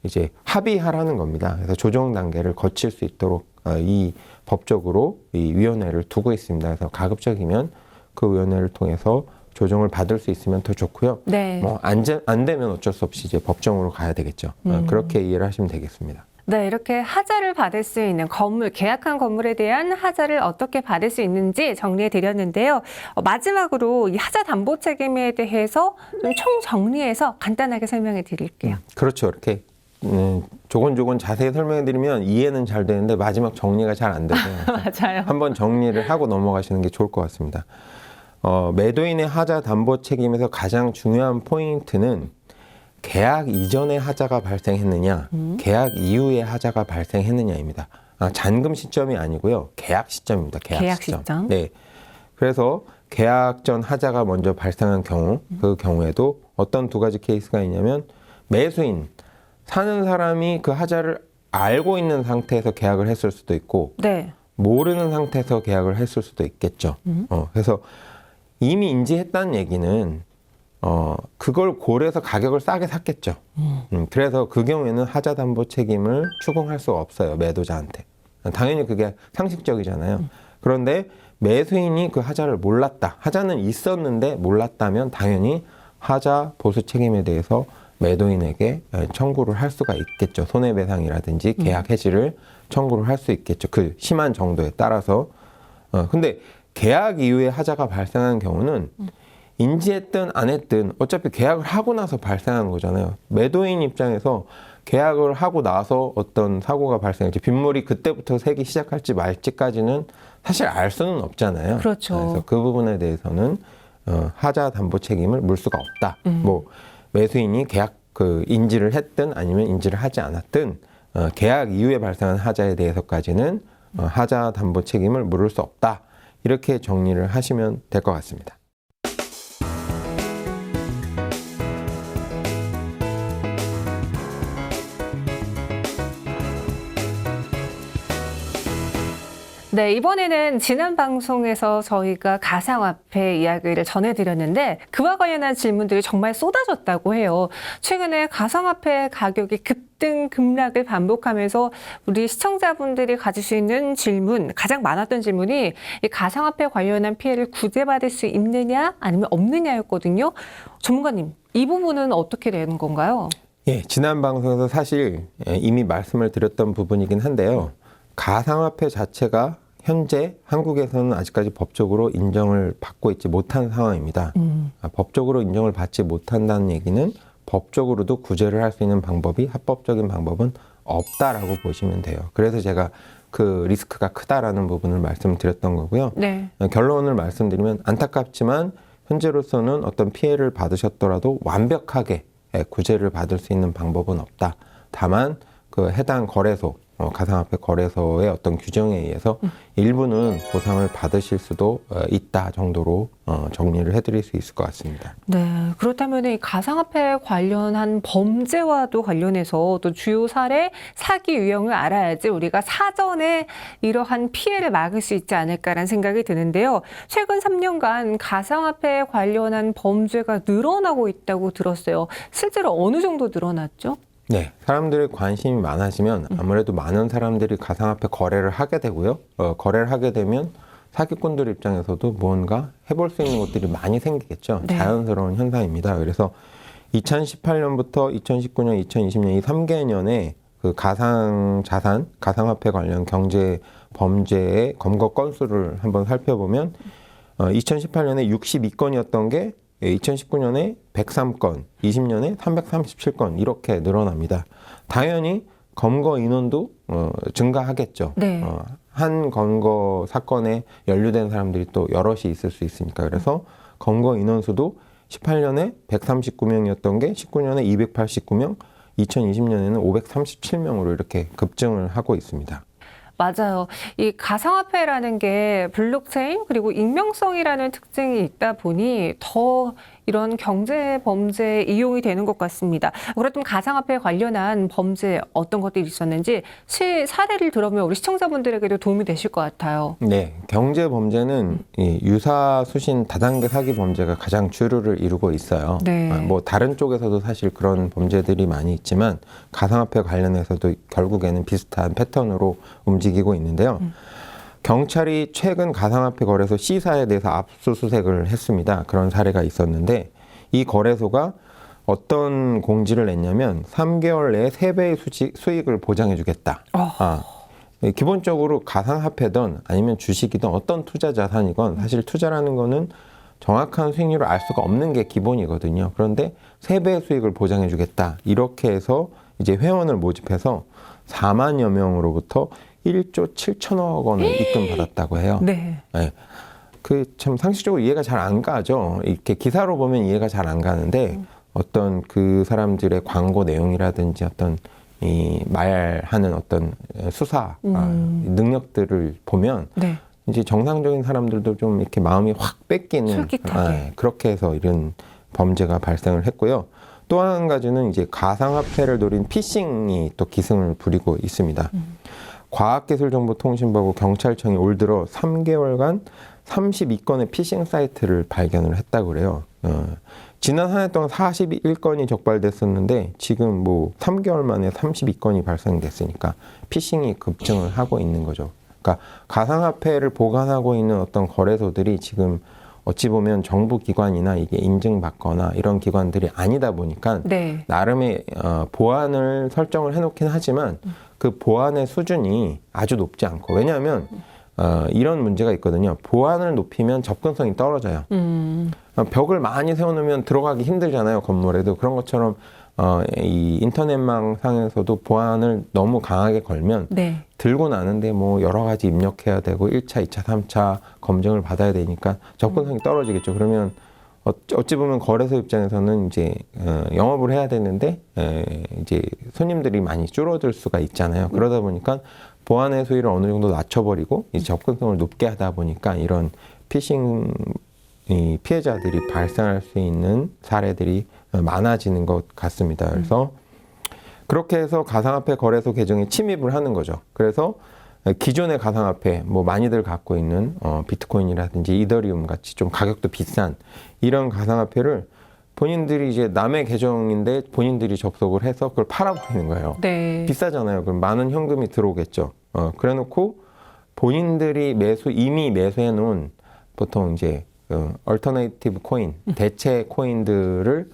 이제 합의하라는 겁니다. 그래서 조정 단계를 거칠 수 있도록 이 법적으로 이 위원회를 두고 있습니다. 그래서 가급적이면 그 위원회를 통해서 조정을 받을 수 있으면 더 좋고요. 네. 뭐 안 되면 어쩔 수 없이 이제 법정으로 가야 되겠죠. 그렇게 이해를 하시면 되겠습니다. 네, 이렇게 하자를 받을 수 있는 건물, 계약한 건물에 대한 하자를 어떻게 받을 수 있는지 정리해 드렸는데요. 마지막으로 이 하자 담보 책임에 대해서 좀 총 정리해서 간단하게 설명해 드릴게요. 그렇죠. 이렇게 조곤조곤 자세히 설명해 드리면 이해는 잘 되는데 마지막 정리가 잘 안 돼서 맞아요. 한번 정리를 하고 넘어가시는 게 좋을 것 같습니다. 매도인의 하자 담보 책임에서 가장 중요한 포인트는 계약 이전에 하자가 발생했느냐, 계약 이후에 하자가 발생했느냐입니다. 잔금 시점이 아니고요. 계약 시점입니다. 계약 시점. 네. 그래서 계약 전 하자가 먼저 발생한 경우, 그 경우에도 어떤 두 가지 케이스가 있냐면 매수인, 사는 사람이 그 하자를 알고 있는 상태에서 계약을 했을 수도 있고 네. 모르는 상태에서 계약을 했을 수도 있겠죠. 그래서 이미 인지했다는 얘기는 그걸 고려해서 가격을 싸게 샀겠죠. 그래서 그 경우에는 하자 담보 책임을 추궁할 수가 없어요. 매도자한테. 당연히 그게 상식적이잖아요. 그런데 매수인이 그 하자를 몰랐다. 하자는 있었는데 몰랐다면 당연히 하자 보수 책임에 대해서 매도인에게 청구를 할 수가 있겠죠. 손해배상이라든지 계약 해지를 청구를 할 수 있겠죠. 그 심한 정도에 따라서. 근데 계약 이후에 하자가 발생한 경우는 인지했든 안 했든 어차피 계약을 하고 나서 발생한 거잖아요. 매도인 입장에서 계약을 하고 나서 어떤 사고가 발생할지 빗물이 그때부터 새기 시작할지 말지까지는 사실 알 수는 없잖아요. 그렇죠. 그래서 그 부분에 대해서는 하자 담보 책임을 물 수가 없다. 뭐 매수인이 계약 인지를 했든 아니면 인지를 하지 않았든 계약 이후에 발생한 하자에 대해서까지는 하자 담보 책임을 물을 수 없다. 이렇게 정리를 하시면 될 것 같습니다. 네, 이번에는 지난 방송에서 저희가 가상화폐 이야기를 전해드렸는데 그와 관련한 질문들이 정말 쏟아졌다고 해요. 최근에 가상화폐 가격이 급등, 급락을 반복하면서 우리 시청자분들이 가질 수 있는 질문, 가장 많았던 질문이 이 가상화폐 관련한 피해를 구제받을 수 있느냐 아니면 없느냐였거든요. 전문가님, 이 부분은 어떻게 되는 건가요? 예, 지난 방송에서 사실 이미 말씀을 드렸던 부분이긴 한데요. 가상화폐 자체가 현재 한국에서는 아직까지 법적으로 인정을 받고 있지 못한 상황입니다. 법적으로 인정을 받지 못한다는 얘기는 법적으로도 구제를 할 수 있는 방법이 합법적인 방법은 없다라고 보시면 돼요. 그래서 제가 그 리스크가 크다라는 부분을 말씀드렸던 거고요. 네. 결론을 말씀드리면 안타깝지만 현재로서는 어떤 피해를 받으셨더라도 완벽하게 구제를 받을 수 있는 방법은 없다. 다만 그 해당 거래소, 가상화폐 거래소의 어떤 규정에 의해서 일부는 보상을 받으실 수도 있다 정도로 정리를 해드릴 수 있을 것 같습니다. 네. 그렇다면 이 가상화폐 관련한 범죄와도 관련해서 또 주요 사례, 사기 유형을 알아야지 우리가 사전에 이러한 피해를 막을 수 있지 않을까라는 생각이 드는데요. 최근 3년간 가상화폐 관련한 범죄가 늘어나고 있다고 들었어요. 실제로 어느 정도 늘어났죠? 네, 사람들의 관심이 많아지면 아무래도 많은 사람들이 가상화폐 거래를 하게 되고요. 거래를 하게 되면 사기꾼들 입장에서도 무언가 해볼 수 있는 것들이 많이 생기겠죠. 네. 자연스러운 현상입니다. 그래서 2018년부터 2019년, 2020년 이 3개년에 그 가상자산, 가상화폐 관련 경제 범죄의 검거 건수를 한번 살펴보면 2018년에 62건이었던 게 2019년에 103건, 20년에 337건 이렇게 늘어납니다. 당연히 검거 인원도 증가하겠죠. 네. 한 검거 사건에 연루된 사람들이 또 여럿이 있을 수 있으니까. 그래서 검거 인원수도 18년에 139명이었던 게 19년에 289명, 2020년에는 537명으로 이렇게 급증을 하고 있습니다. 맞아요. 이 가상화폐라는 게 블록체인 그리고 익명성이라는 특징이 있다 보니 더 이런 경제 범죄에 이용이 되는 것 같습니다. 그렇다면 가상화폐 관련한 범죄 어떤 것들이 있었는지 사례를 들으면 우리 시청자분들에게도 도움이 되실 것 같아요. 네, 경제 범죄는 이 유사, 수신, 다단계 사기 범죄가 가장 주류를 이루고 있어요. 네. 뭐 다른 쪽에서도 사실 그런 범죄들이 많이 있지만 가상화폐 관련해서도 결국에는 비슷한 패턴으로 움직이고 있는데요. 경찰이 최근 가상화폐 거래소 C사에 대해서 압수수색을 했습니다. 그런 사례가 있었는데 이 거래소가 어떤 공지를 냈냐면 3개월 내에 3배의 수익을 보장해 주겠다. 기본적으로 가상화폐든 아니면 주식이든 어떤 투자 자산이건 사실 투자라는 거는 정확한 수익률을 알 수가 없는 게 기본이거든요. 그런데 3배의 수익을 보장해 주겠다. 이렇게 해서 이제 회원을 모집해서 4만여 명으로부터 1조 7천억 원을 입금받았다고 해요. 네. 네. 그 참 상식적으로 이해가 잘 안 가죠. 이렇게 기사로 보면 이해가 잘 안 가는데 어떤 그 사람들의 광고 내용이라든지 어떤 이 말하는 어떤 수사 능력들을 보면 네. 이제 정상적인 사람들도 좀 이렇게 마음이 확 뺏기는 솔깃하게. 그렇게 해서 이런 범죄가 발생을 했고요. 또 한 가지는 이제 가상화폐를 노린 피싱이 또 기승을 부리고 있습니다. 과학기술정보통신부하고 경찰청이 올 들어 3개월간 32건의 피싱 사이트를 발견을 했다고 그래요. 지난 한 해 동안 41건이 적발됐었는데 지금 뭐 3개월 만에 32건이 발생됐으니까 피싱이 급증을 하고 있는 거죠. 그러니까 가상화폐를 보관하고 있는 어떤 거래소들이 지금 어찌 보면 정부 기관이나 이게 인증받거나 이런 기관들이 아니다 보니까 네. 나름의 보안을 설정을 해놓긴 하지만 그 보안의 수준이 아주 높지 않고 왜냐하면 이런 문제가 있거든요. 보안을 높이면 접근성이 떨어져요. 벽을 많이 세워놓으면 들어가기 힘들잖아요. 건물에도. 그런 것처럼 이 인터넷망 상에서도 보안을 너무 강하게 걸면 네. 들고 나는데 뭐 여러 가지 입력해야 되고 1차, 2차, 3차 검증을 받아야 되니까 접근성이 떨어지겠죠. 그러면 어찌 보면 거래소 입장에서는 이제 영업을 해야 되는데 이제 손님들이 많이 줄어들 수가 있잖아요. 그러다 보니까 보안의 수위를 어느 정도 낮춰버리고 이제 접근성을 높게 하다 보니까 이런 피싱 피해자들이 발생할 수 있는 사례들이 많아지는 것 같습니다. 그래서 그렇게 해서 가상화폐 거래소 계정에 침입을 하는 거죠. 그래서 기존의 가상화폐, 뭐 많이들 갖고 있는 비트코인이라든지 이더리움 같이 좀 가격도 비싼 이런 가상화폐를 본인들이 이제 남의 계정인데 본인들이 접속을 해서 그걸 팔아버리는 거예요. 네. 비싸잖아요. 그럼 많은 현금이 들어오겠죠. 그래놓고 본인들이 이미 매수해 놓은 보통 이제 얼터네이티브 코인, 대체 코인들을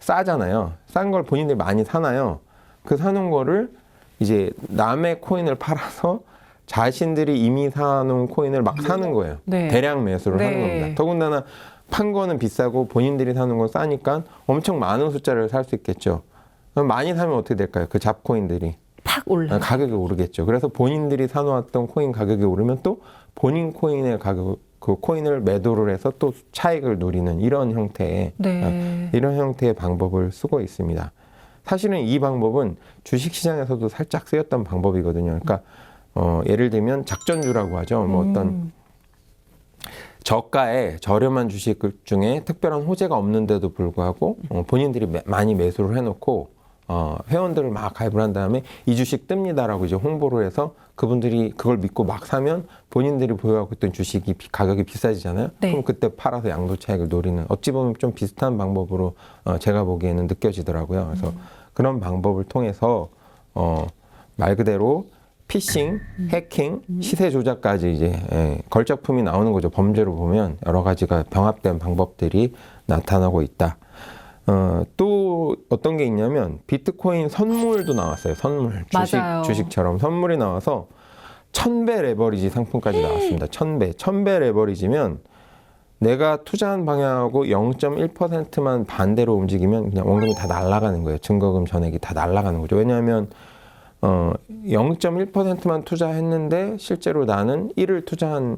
싸잖아요. 싼 걸 본인들이 많이 사나요? 그 사는 거를 이제 남의 코인을 팔아서 자신들이 이미 사놓은 코인을 막 사는 거예요. 네. 대량 매수를 네. 하는 겁니다. 더군다나 판 거는 비싸고 본인들이 사는 건 싸니까 엄청 많은 숫자를 살 수 있겠죠. 그럼 많이 사면 어떻게 될까요? 그 잡코인들이 팍 올라. 가격이 오르겠죠. 그래서 본인들이 사놓았던 코인 가격이 오르면 또 본인 코인의 가격, 그 코인을 매도를 해서 또 차익을 누리는 이런 형태의 이런 형태의 방법을 쓰고 있습니다. 사실은 이 방법은 주식시장에서도 살짝 쓰였던 방법이거든요. 그러니까 예를 들면 작전주라고 하죠. 뭐 어떤 저가에 저렴한 주식 중에 특별한 호재가 없는데도 불구하고 본인들이 많이 매수를 해놓고 회원들을 막 가입을 한 다음에 이 주식 뜹니다라고 이제 홍보를 해서 그분들이 그걸 믿고 막 사면 본인들이 보유하고 있던 주식이 가격이 비싸지잖아요. 네. 그럼 그때 팔아서 양도 차익을 노리는 어찌 보면 좀 비슷한 방법으로 제가 보기에는 느껴지더라고요. 그래서 그런 방법을 통해서 말 그대로 피싱, 해킹, 시세 조작까지 이제 걸작품이 나오는 거죠. 범죄로 보면 여러 가지가 병합된 방법들이 나타나고 있다. 또 어떤 게 있냐면 비트코인 선물도 나왔어요. 선물. 맞아요. 주식처럼 선물이 나와서 1000배 레버리지 상품까지 나왔습니다. 1000배. 1000배 레버리지면 내가 투자한 방향하고 0.1%만 반대로 움직이면 그냥 원금이 다 날아가는 거예요. 증거금 전액이 다 날아가는 거죠. 왜냐하면 0.1%만 투자했는데 실제로 나는 1을 투자한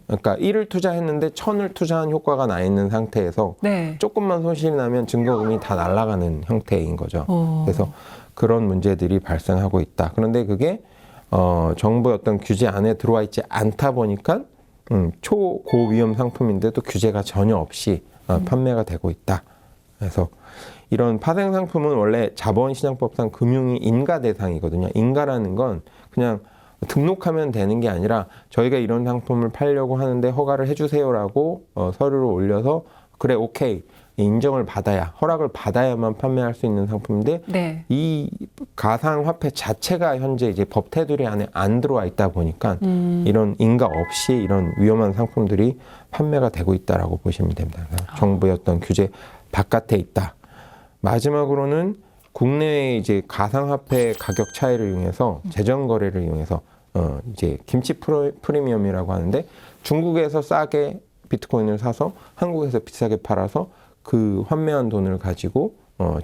그러니까 1을 투자했는데 1000을 투자한 효과가 나 있는 상태에서 조금만 손실이 나면 증거금이 다 날아가는 형태인 거죠. 그래서 그런 문제들이 발생하고 있다. 그런데 그게 정부의 어떤 규제 안에 들어와 있지 않다 보니까 초고위험 상품인데도 규제가 전혀 없이 판매가 되고 있다. 그래서 이런 파생 상품은 원래 자본시장법상 금융이 인가 대상이거든요. 인가라는 건 그냥 등록하면 되는 게 아니라 저희가 이런 상품을 팔려고 하는데 허가를 해주세요라고 서류를 올려서 그래 오케이 인정을 받아야 허락을 받아야만 판매할 수 있는 상품인데 이 가상화폐 자체가 현재 이제 법 테두리 안에 안 들어와 있다 보니까 이런 인가 없이 이런 위험한 상품들이 판매가 되고 있다라고 보시면 됩니다. 정부의 어떤 규제 바깥에 있다. 마지막으로는 국내의 이제 가상화폐 가격 차이를 이용해서 재정 거래를 이용해서 이제 김치 프리미엄이라고 하는데 중국에서 싸게 비트코인을 사서 한국에서 비싸게 팔아서 그 환매한 돈을 가지고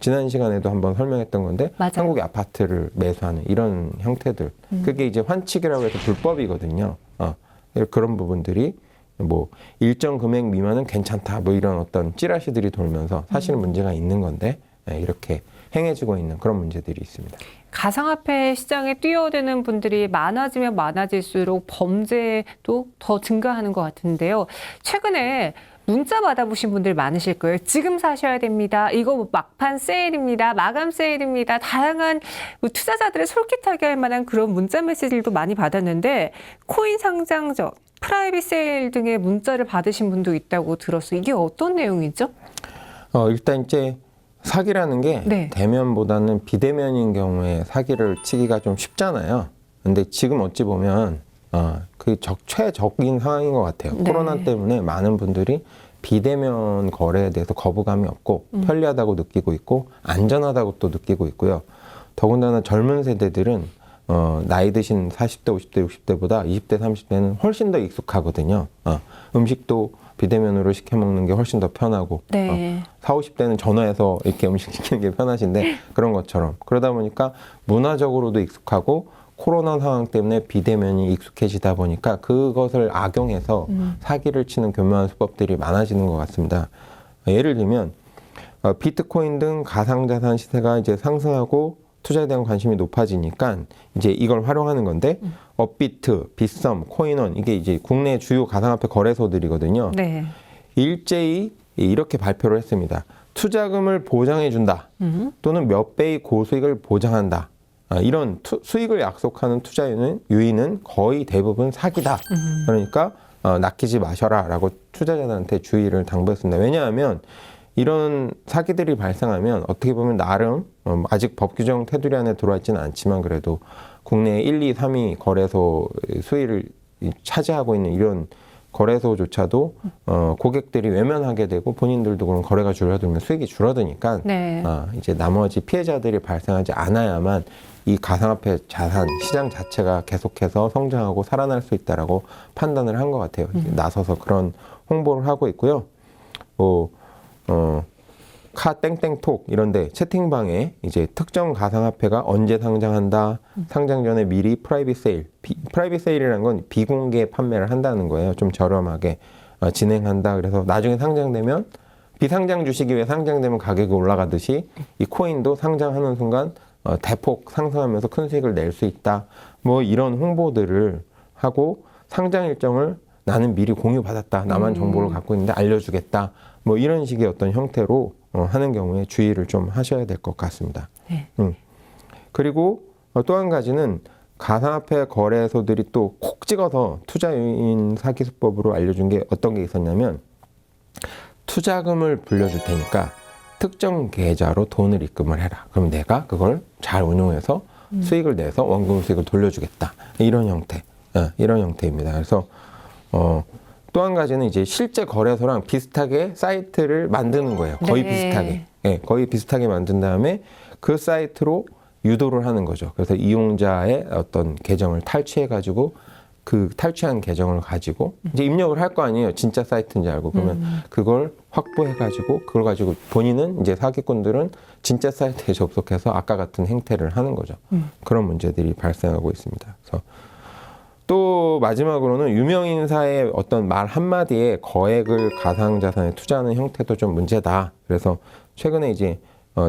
지난 시간에도 한번 설명했던 건데 한국의 아파트를 매수하는 이런 형태들 그게 이제 환칙이라고 해서 불법이거든요. 그런 부분들이 뭐 일정 금액 미만은 괜찮다 뭐 이런 어떤 찌라시들이 돌면서 사실은 문제가 있는 건데 이렇게 행해지고 있는 그런 문제들이 있습니다. 가상화폐 시장에 뛰어드는 분들이 많아지면 많아질수록 범죄도 더 증가하는 것 같은데요. 최근에 문자 받아보신 분들 많으실 거예요. 지금 사셔야 됩니다. 이거 막판 세일입니다. 마감 세일입니다. 다양한 투자자들의 솔깃하게 할 만한 그런 문자 메시지들도 많이 받았는데 코인 상장 전 프라이빗 세일 등의 문자를 받으신 분도 있다고 들었어요. 이게 어떤 내용이죠? 일단 이제 사기라는 게 대면보다는 비대면인 경우에 사기를 치기가 좀 쉽잖아요. 근데 지금 어찌 보면 그 최적인 상황인 것 같아요. 코로나 때문에 많은 분들이 비대면 거래에 대해서 거부감이 없고 편리하다고 느끼고 있고 안전하다고 또 느끼고 있고요. 더군다나 젊은 세대들은 나이 드신 40대, 50대, 60대보다 20대, 30대는 훨씬 더 익숙하거든요. 음식도 비대면으로 시켜 먹는 게 훨씬 더 편하고 40, 50대는 전화해서 이렇게 음식 시키는 게 편하신데 그런 것처럼 그러다 보니까 문화적으로도 익숙하고 코로나 상황 때문에 비대면이 익숙해지다 보니까 그것을 악용해서 사기를 치는 교묘한 수법들이 많아지는 것 같습니다. 예를 들면 비트코인 등 가상자산 시세가 이제 상승하고 투자에 대한 관심이 높아지니까 이제 이걸 활용하는 건데 업비트, 빗썸, 코인원 이게 이제 국내 주요 가상화폐 거래소들이거든요. 일제히 이렇게 발표를 했습니다. 투자금을 보장해준다 또는 몇 배의 고수익을 보장한다. 이런 수익을 약속하는 투자 유인은 거의 대부분 사기다. 그러니까 낚이지 마셔라 라고 투자자들한테 주의를 당부했습니다. 왜냐하면 이런 사기들이 발생하면 어떻게 보면 나름 아직 법 규정 테두리 안에 들어와 있지는 않지만 그래도 국내 1, 2, 3위 거래소 수위를 차지하고 있는 이런 거래소조차도 고객들이 외면하게 되고 본인들도 그런 거래가 줄어들면 수익이 줄어드니까 이제 나머지 피해자들이 발생하지 않아야만 이 가상화폐 자산 시장 자체가 계속해서 성장하고 살아날 수 있다라고 판단을 한 것 같아요. 나서서 그런 홍보를 하고 있고요. 카 땡땡톡 이런데 채팅방에 이제 특정 가상화폐가 언제 상장한다, 상장 전에 미리 프라이빗 세일, 프라이빗 세일이라는 건 비공개 판매를 한다는 거예요. 좀 저렴하게 진행한다. 그래서 나중에 상장되면 비상장 주식이 왜 상장되면 가격이 올라가듯이 이 코인도 상장하는 순간 대폭 상승하면서 큰 수익을 낼 수 있다. 뭐 이런 홍보들을 하고 상장 일정을 나는 미리 공유받았다. 나만 정보를 갖고 있는데 알려주겠다. 뭐 이런 식의 어떤 형태로 하는 경우에 주의를 좀 하셔야 될 것 같습니다. 네. 그리고 또 한 가지는 가상화폐 거래소들이 또 콕 찍어서 투자 요인 사기 수법으로 알려준 게 어떤 게 있었냐면 투자금을 불려줄 테니까 특정 계좌로 돈을 입금을 해라. 그럼 내가 그걸 잘 운용해서 수익을 내서 원금 수익을 돌려주겠다. 이런 형태, 이런 형태입니다. 그래서 또 한 가지는 이제 실제 거래소랑 비슷하게 사이트를 만드는 거예요. 거의 네. 비슷하게. 거의 비슷하게 만든 다음에 그 사이트로 유도를 하는 거죠. 그래서 이용자의 어떤 계정을 탈취해가지고 그 탈취한 계정을 가지고 이제 입력을 할 거 아니에요. 진짜 사이트인지 알고. 그러면 그걸 확보해가지고 그걸 가지고 본인은 이제 사기꾼들은 진짜 사이트에 접속해서 아까 같은 행태를 하는 거죠. 그런 문제들이 발생하고 있습니다. 그래서 또 마지막으로는 유명인사의 어떤 말 한마디에 거액을 가상자산에 투자하는 형태도 좀 문제다. 그래서 최근에 이제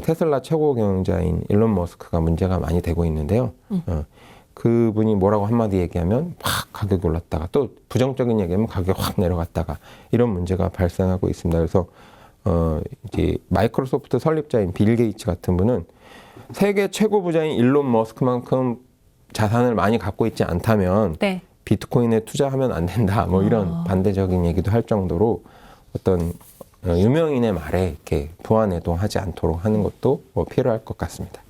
테슬라 최고 경영자인 일론 머스크가 문제가 많이 되고 있는데요. 그분이 뭐라고 한마디 얘기하면 확 가격이 올랐다가 또 부정적인 얘기하면 가격이 확 내려갔다가 이런 문제가 발생하고 있습니다. 그래서 이제 마이크로소프트 설립자인 빌 게이츠 같은 분은 세계 최고 부자인 일론 머스크만큼 자산을 많이 갖고 있지 않다면 네. 비트코인에 투자하면 안 된다. 뭐 이런 반대적인 얘기도 할 정도로 어떤 유명인의 말에 이렇게 부안해동하지 않도록 하는 것도 뭐 필요할 것 같습니다.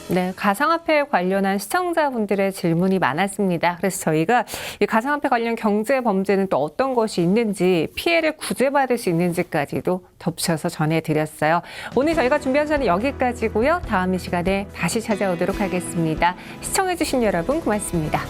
네, 가상화폐 관련한 시청자분들의 질문이 많았습니다. 그래서 저희가 이 가상화폐 관련 경제 범죄는 또 어떤 것이 있는지, 피해를 구제받을 수 있는지까지도 덧붙여서 전해드렸어요. 오늘 저희가 준비한 시간은 여기까지고요. 다음 이 시간에 다시 찾아오도록 하겠습니다. 시청해주신 여러분 고맙습니다.